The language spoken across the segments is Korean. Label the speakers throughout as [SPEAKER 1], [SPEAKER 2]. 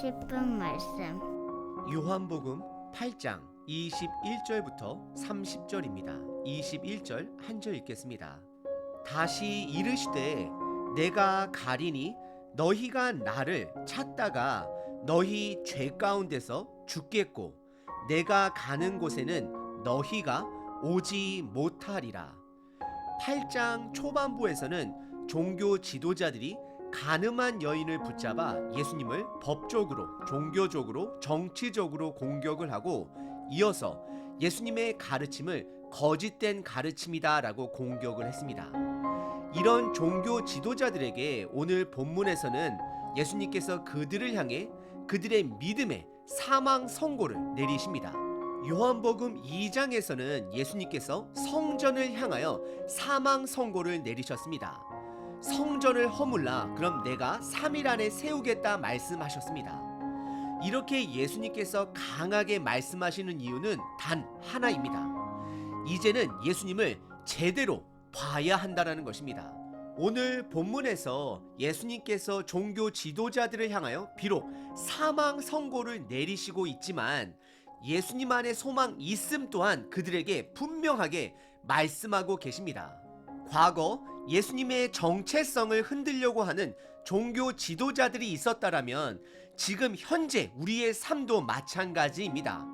[SPEAKER 1] 싶은 말씀.
[SPEAKER 2] 요한복음 8장 21절부터 30절입니다. 21절 한 절 읽겠습니다. 다시 이르시되 내가 가리니 너희가 나를 찾다가 너희 죄 가운데서 죽겠고 내가 가는 곳에는 너희가 오지 못하리라. 8장 초반부에서는 종교 지도자들이 가늠한 여인을 붙잡아 예수님을 법적으로, 종교적으로, 정치적으로 공격을 하고 이어서 예수님의 가르침을 거짓된 가르침이다라고 공격을 했습니다. 이런 종교 지도자들에게 오늘 본문에서는 예수님께서 그들을 향해 그들의 믿음의 사망 선고를 내리십니다. 요한복음 2장에서는 예수님께서 성전을 향하여 사망 선고를 내리셨습니다. 성전을 허물라 그럼 내가 3일 안에 세우겠다 말씀하셨습니다. 이렇게 예수님께서 강하게 말씀하시는 이유는 단 하나입니다. 이제는 예수님을 제대로 봐야 한다라는 것입니다. 오늘 본문에서 예수님께서 종교 지도자들을 향하여 비록 사망 선고를 내리시고 있지만 예수님 안에 소망 있음 또한 그들에게 분명하게 말씀하고 계십니다. 과거 예수님의 정체성을 흔들려고 하는 종교 지도자들이 있었다라면 지금 현재 우리의 삶도 마찬가지입니다.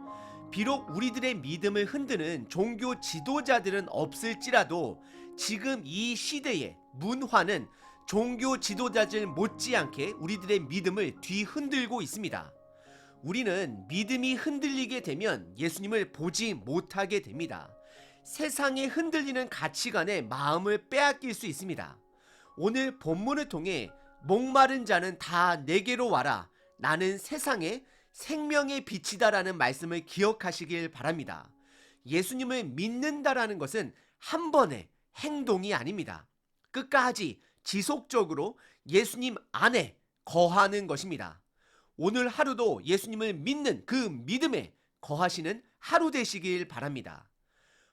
[SPEAKER 2] 비록 우리들의 믿음을 흔드는 종교 지도자들은 없을지라도 지금 이 시대의 문화는 종교 지도자들 못지않게 우리들의 믿음을 뒤흔들고 있습니다. 우리는 믿음이 흔들리게 되면 예수님을 보지 못하게 됩니다. 세상에 흔들리는 가치관에 마음을 빼앗길 수 있습니다. 오늘 본문을 통해 목마른 자는 다 내게로 와라. 나는 세상에 생명의 빛이다라는 말씀을 기억하시길 바랍니다. 예수님을 믿는다라는 것은 한 번의 행동이 아닙니다. 끝까지 지속적으로 예수님 안에 거하는 것입니다. 오늘 하루도 예수님을 믿는 그 믿음에 거하시는 하루 되시길 바랍니다.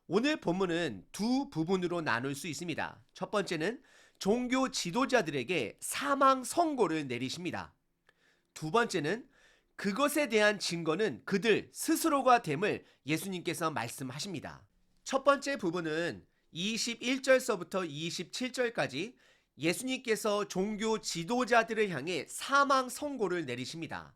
[SPEAKER 2] 오늘 본문은 두 부분으로 나눌 수 있습니다. 첫 번째는 종교 지도자들에게 사망 선고를 내리십니다. 두 번째는 그것에 대한 증거는 그들 스스로가 됨을 예수님께서 말씀하십니다. 첫 번째 부분은 21절서부터 27절까지 예수님께서 종교 지도자들을 향해 사망 선고를 내리십니다.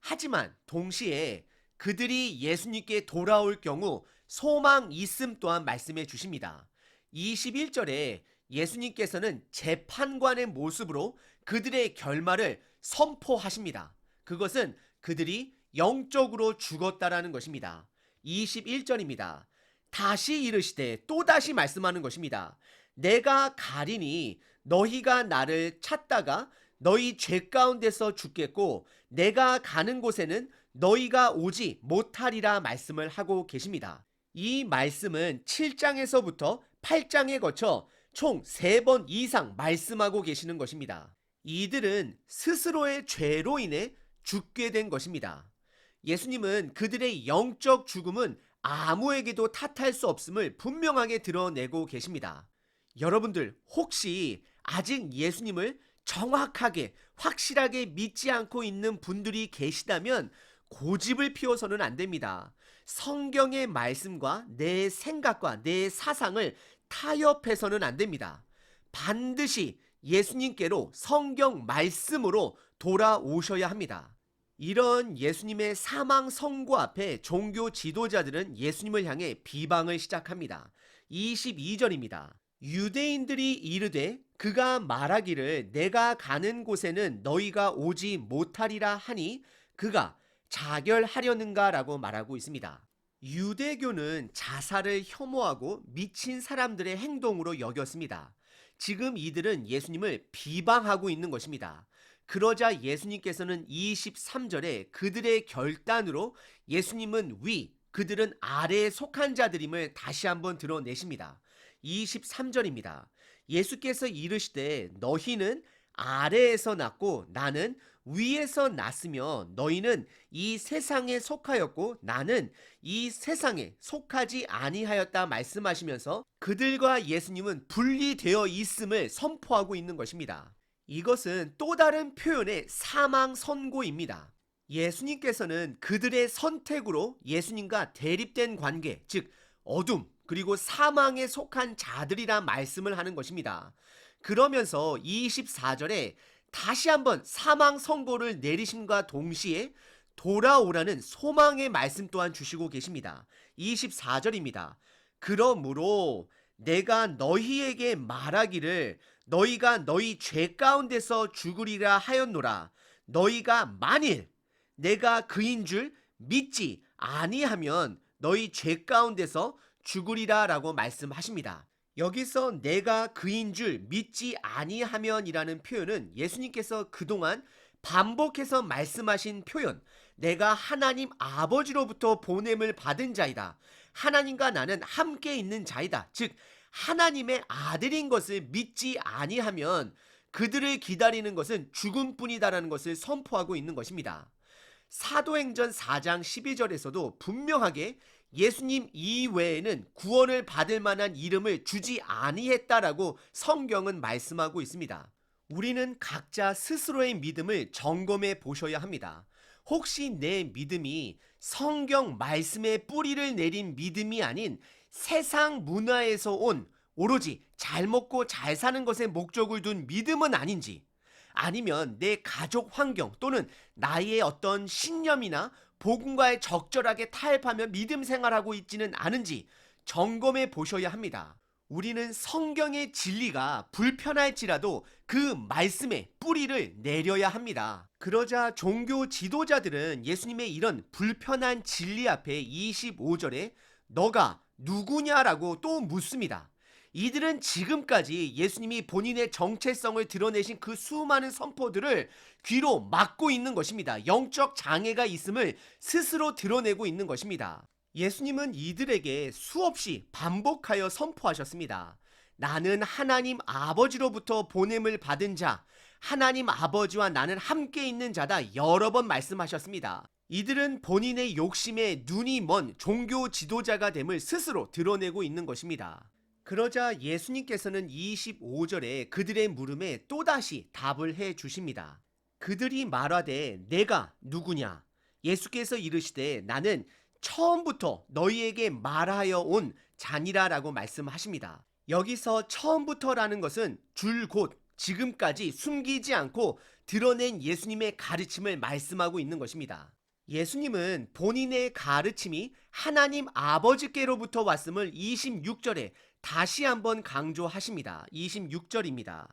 [SPEAKER 2] 하지만 동시에 그들이 예수님께 돌아올 경우 소망 있음 또한 말씀해 주십니다. 21절에 예수님께서는 재판관의 모습으로 그들의 결말을 선포하십니다. 그것은 그들이 영적으로 죽었다라는 것입니다. 21절입니다. 다시 이르시되 또다시 말씀하는 것입니다. 내가 가리니 너희가 나를 찾다가 너희 죄 가운데서 죽겠고 내가 가는 곳에는 너희가 오지 못하리라 말씀을 하고 계십니다. 이 말씀은 7장에서부터 8장에 거쳐 총 3번 이상 말씀하고 계시는 것입니다. 이들은 스스로의 죄로 인해 죽게 된 것입니다. 예수님은 그들의 영적 죽음은 아무에게도 탓할 수 없음을 분명하게 드러내고 계십니다. 여러분들 혹시 아직 예수님을 정확하게 확실하게 믿지 않고 있는 분들이 계시다면 고집을 피워서는 안 됩니다. 성경의 말씀과 내 생각과 내 사상을 타협해서는 안 됩니다. 반드시 예수님께로 성경 말씀으로 돌아오셔야 합니다. 이런 예수님의 사망 선고 앞에 종교 지도자들은 예수님을 향해 비방을 시작합니다. 22절입니다. 유대인들이 이르되 그가 말하기를 내가 가는 곳에는 너희가 오지 못하리라 하니 그가 자결하려는가 라고 말하고 있습니다. 유대교는 자살을 혐오하고 미친 사람들의 행동으로 여겼습니다. 지금 이들은 예수님을 비방하고 있는 것입니다. 그러자 예수님께서는 23절에 그들의 결단으로 예수님은 위, 그들은 아래에 속한 자들임을 다시 한번 드러내십니다. 23절입니다. 예수께서 이르시되 너희는 아래에서 났고 나는 위에서 났으며 너희는 이 세상에 속하였고 나는 이 세상에 속하지 아니하였다 말씀하시면서 그들과 예수님은 분리되어 있음을 선포하고 있는 것입니다. 이것은 또 다른 표현의 사망 선고입니다. 예수님께서는 그들의 선택으로 예수님과 대립된 관계, 즉 어둠 그리고 사망에 속한 자들이란 말씀을 하는 것입니다. 그러면서 24절에 다시 한번 사망 선고를 내리심과 동시에 돌아오라는 소망의 말씀 또한 주시고 계십니다. 24절입니다. 그러므로 내가 너희에게 말하기를 너희가 너희 죄 가운데서 죽으리라 하였노라. 너희가 만일 내가 그인 줄 믿지 아니하면 너희 죄 가운데서 죽으리라 라고 말씀하십니다. 여기서 내가 그인 줄 믿지 아니하면이라는 표현은 예수님께서 그동안 반복해서 말씀하신 표현, 내가 하나님 아버지로부터 보냄을 받은 자이다. 하나님과 나는 함께 있는 자이다. 즉 하나님의 아들인 것을 믿지 아니하면 그들을 기다리는 것은 죽음뿐이다라는 것을 선포하고 있는 것입니다. 사도행전 4장 12절에서도 분명하게 예수님 이외에는 구원을 받을 만한 이름을 주지 아니했다라고 성경은 말씀하고 있습니다. 우리는 각자 스스로의 믿음을 점검해 보셔야 합니다. 혹시 내 믿음이 성경 말씀에 뿌리를 내린 믿음이 아닌 세상 문화에서 온 오로지 잘 먹고 잘 사는 것에 목적을 둔 믿음은 아닌지, 아니면 내 가족 환경 또는 나의 어떤 신념이나 복음과에 적절하게 타협하며 믿음 생활하고 있지는 않은지 점검해 보셔야 합니다. 우리는 성경의 진리가 불편할지라도 그 말씀에 뿌리를 내려야 합니다. 그러자 종교 지도자들은 예수님의 이런 불편한 진리 앞에 25절에 너가 누구냐라고 또 묻습니다. 이들은 지금까지 예수님이 본인의 정체성을 드러내신 그 수많은 선포들을 귀로 막고 있는 것입니다. 영적 장애가 있음을 스스로 드러내고 있는 것입니다. 예수님은 이들에게 수없이 반복하여 선포하셨습니다. 나는 하나님 아버지로부터 보냄을 받은 자, 하나님 아버지와 나는 함께 있는 자다 여러 번 말씀하셨습니다. 이들은 본인의 욕심에 눈이 먼 종교 지도자가 됨을 스스로 드러내고 있는 것입니다. 그러자 예수님께서는 25절에 그들의 물음에 또다시 답을 해 주십니다. 그들이 말하되 내가 누구냐? 예수께서 이르시되 나는 처음부터 너희에게 말하여 온 자니라 라고 말씀하십니다. 여기서 처음부터라는 것은 줄곧 지금까지 숨기지 않고 드러낸 예수님의 가르침을 말씀하고 있는 것입니다. 예수님은 본인의 가르침이 하나님 아버지께로부터 왔음을 26절에 다시 한번 강조하십니다. 26절입니다.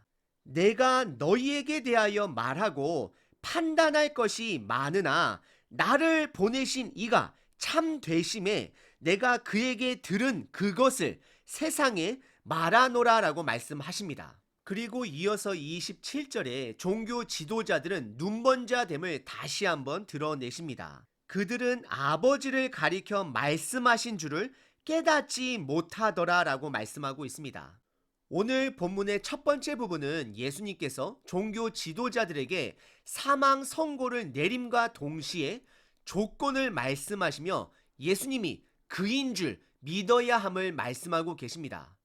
[SPEAKER 2] 내가 너희에게 대하여 말하고 판단할 것이 많으나 나를 보내신 이가 참 되심에 내가 그에게 들은 그것을 세상에 말하노라 라고 말씀하십니다. 그리고 이어서 27절에 종교 지도자들은 눈먼자 됨을 다시 한번 드러내십니다. 그들은 아버지를 가리켜 말씀하신 줄을 깨닫지 못하더라 라고 말씀하고 있습니다. 오늘 본문의 첫 번째 부분은 예수님께서 종교 지도자들에게 사망 선고를 내림과 동시에 조건을 말씀하시며 예수님이 그인 줄 믿어야 함을 말씀하고 계십니다.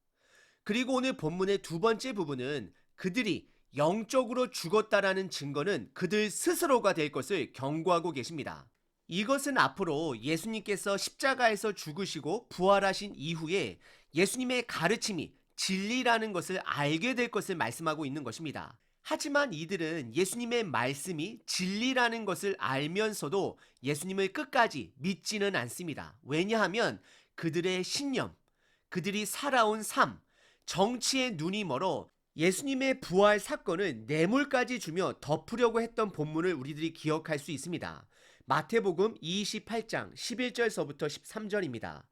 [SPEAKER 2] 그리고 오늘 본문의 두 번째 부분은 그들이 영적으로 죽었다라는 증거는 그들 스스로가 될 것을 경고하고 계십니다. 이것은 앞으로 예수님께서 십자가에서 죽으시고 부활하신 이후에 예수님의 가르침이 진리라는 것을 알게 될 것을 말씀하고 있는 것입니다. 하지만 이들은 예수님의 말씀이 진리라는 것을 알면서도 예수님을 끝까지 믿지는 않습니다. 왜냐하면 그들의 신념, 그들이 살아온 삶, 정치에 눈이 멀어 예수님의 부활 사건을 뇌물까지 주며 덮으려고 했던 본문을 우리들이 기억할 수 있습니다. 마태복음 28장 11절서부터 13절입니다.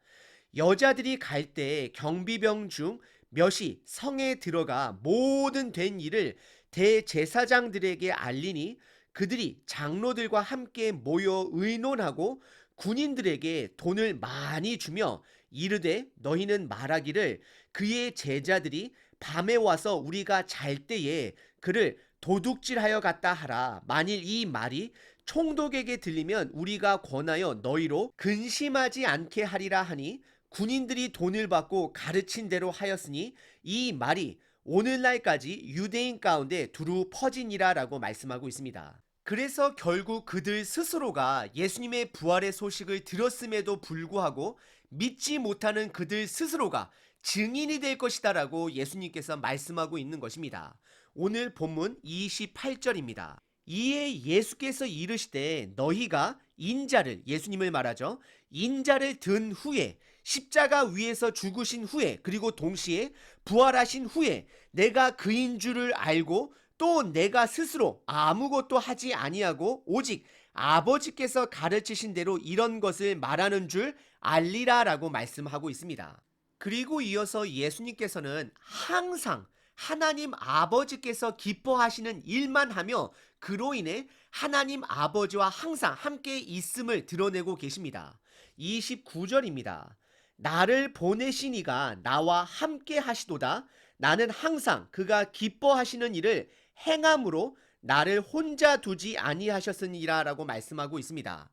[SPEAKER 2] 여자들이 갈 때 경비병 중 몇이 성에 들어가 모든 된 일을 대제사장들에게 알리니 그들이 장로들과 함께 모여 의논하고 군인들에게 돈을 많이 주며 이르되 너희는 말하기를 그의 제자들이 밤에 와서 우리가 잘 때에 그를 도둑질하여 갔다 하라. 만일 이 말이 총독에게 들리면 우리가 권하여 너희로 근심하지 않게 하리라 하니 군인들이 돈을 받고 가르친 대로 하였으니 이 말이 오늘날까지 유대인 가운데 두루 퍼지니라 라고 말씀하고 있습니다. 그래서 결국 그들 스스로가 예수님의 부활의 소식을 들었음에도 불구하고 믿지 못하는 그들 스스로가 증인이 될 것이다라고 예수님께서 말씀하고 있는 것입니다. 오늘 본문 28절입니다. 이에 예수께서 이르시되 너희가 인자를, 예수님을 말하죠, 인자를 든 후에 십자가 위에서 죽으신 후에 그리고 동시에 부활하신 후에 내가 그인 줄을 알고 또 내가 스스로 아무것도 하지 아니하고 오직 아버지께서 가르치신 대로 이런 것을 말하는 줄 알리라라고 말씀하고 있습니다. 그리고 이어서 예수님께서는 항상 하나님 아버지께서 기뻐하시는 일만 하며 그로 인해 하나님 아버지와 항상 함께 있음을 드러내고 계십니다. 29절입니다. 나를 보내신 이가 나와 함께 하시도다. 나는 항상 그가 기뻐하시는 일을 행함으로 나를 혼자 두지 아니하셨으니라 라고 말씀하고 있습니다.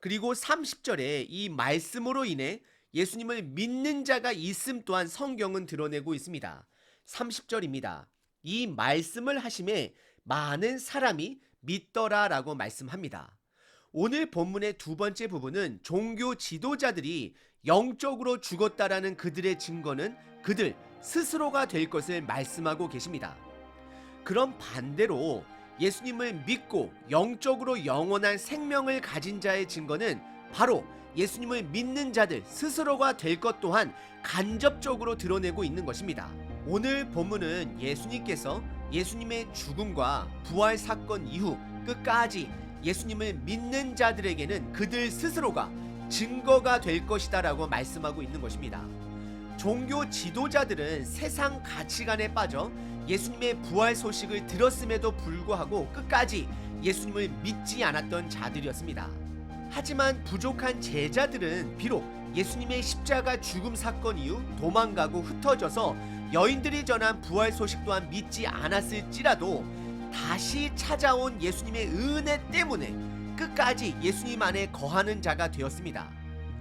[SPEAKER 2] 그리고 30절에 이 말씀으로 인해 예수님을 믿는 자가 있음 또한 성경은 드러내고 있습니다. 30절입니다. 이 말씀을 하심에 많은 사람이 믿더라 라고 말씀합니다. 오늘 본문의 두 번째 부분은 종교 지도자들이 영적으로 죽었다라는 그들의 증거는 그들 스스로가 될 것을 말씀하고 계십니다. 그럼 반대로 예수님을 믿고 영적으로 영원한 생명을 가진 자의 증거는 바로 예수님을 믿는 자들 스스로가 될 것 또한 간접적으로 드러내고 있는 것입니다. 오늘 본문은 예수님께서 예수님의 죽음과 부활 사건 이후 끝까지 예수님을 믿는 자들에게는 그들 스스로가 증거가 될 것이다 라고 말씀하고 있는 것입니다. 종교 지도자들은 세상 가치관에 빠져 예수님의 부활 소식을 들었음에도 불구하고 끝까지 예수님을 믿지 않았던 자들이었습니다. 하지만 부족한 제자들은 비록 예수님의 십자가 죽음 사건 이후 도망가고 흩어져서 여인들이 전한 부활 소식 또한 믿지 않았을지라도 다시 찾아온 예수님의 은혜 때문에 끝까지 예수님 안에 거하는 자가 되었습니다.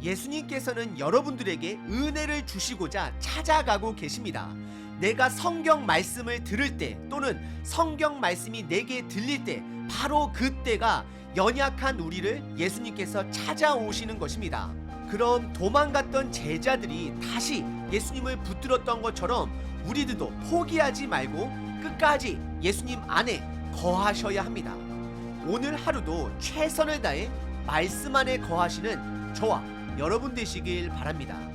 [SPEAKER 2] 예수님께서는 여러분들에게 은혜를 주시고자 찾아가고 계십니다. 내가 성경 말씀을 들을 때 또는 성경 말씀이 내게 들릴 때 바로 그때가 연약한 우리를 예수님께서 찾아오시는 것입니다. 그럼 도망갔던 제자들이 다시 예수님을 붙들었던 것처럼 우리들도 포기하지 말고 끝까지 예수님 안에 거하셔야 합니다. 오늘 하루도 최선을 다해 말씀 안에 거하시는 저와 여러분 되시길 바랍니다.